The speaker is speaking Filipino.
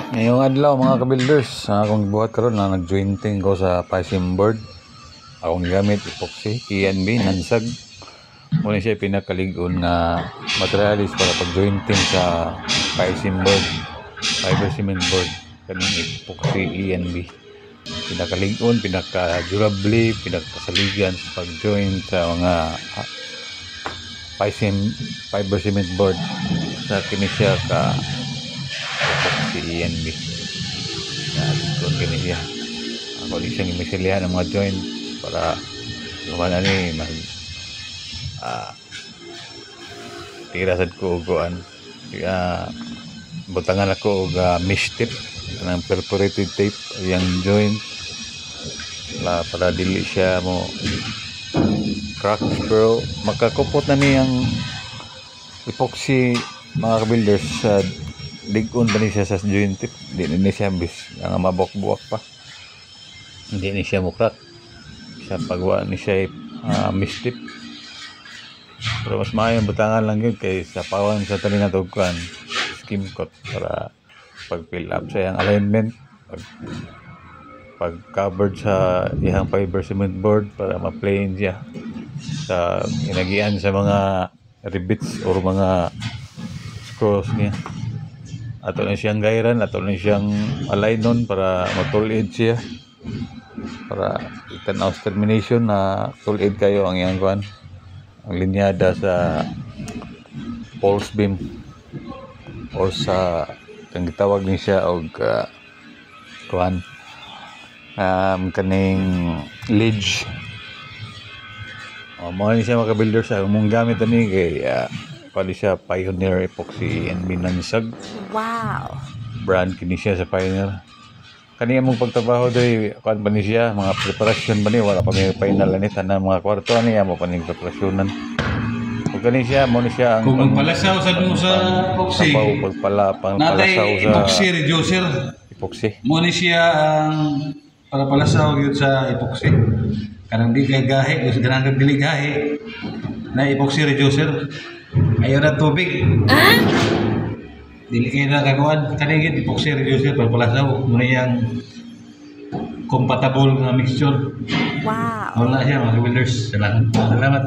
Ngayong adlaw mga ka-builders, akong buhat karon na nag-jointing ko sa piping board. Akong gamit epoxy, ENB, nansag. Muna siya pinakaligon na materialis para pag-jointing sa piping board, fiber cement board. Kaning epoxy ENB. Pinakaligon, pinaka-durably, pinakasaligan sa pag-join sa mga fiber cement board. Sa kini siya ka si ENB. Doon kini siya. Ako di siyang imisilihan ng mga joint para lumana ni mag tirasad ko uguan. Kaya butangan ako og mesh tape ng perforated tape yung joint para dili siya mo crack, pero makakupot na niyang epoxy mga ka-builders sa digon pa ni siya sa joint tip. Hindi ni siya bis nga mabok-buwak pa, hindi ni siya mukrak sa pagwa ni siya mesh tip. Pero mas maayong butangan lang yun kay sa pawan sa tali na tugkan skim coat para pag fill up sa yung alignment, pag covered sa ihang fiber cement board para ma-plane siya sa inagian sa mga rivets or mga screws niya. Ato na siyang gairan, ato na siyang alignon para matulid siya, para itanaw sa termination na tulid kayo ang iyang kuan, ang linyada sa pulse beam or sa kang gitawag ni siya og kuan kaning ledge. Mo ni siya mga ka-builders, mong gamit ani kay pali siya Pioneer epoxy and minansag. Wow. Brand kini siya sa Pioneer. Kani among pagtrabaho day kuan ba ni siya, mga preparasyon ba ni, wala pa may final ani tanan mga kwarto ani amo pa ning preparasyonan. Ug kani siya mo ni siya ang kung magpalasaw sa epoxy. Pagpalasaw sa epoxy reducer. Epoxy. Mo ni siya ang para palasaw gyud sa epoxy. Kanang di kay gahi, gusto ganang dili gahi. Na epoxy reducer. Ayaw na tubig. Dili kayo na kagawan. Kanigit epoxy reducer para palasaw. Muna yung compatible na mixture. Wow. Wala siya mga builders. Salamat.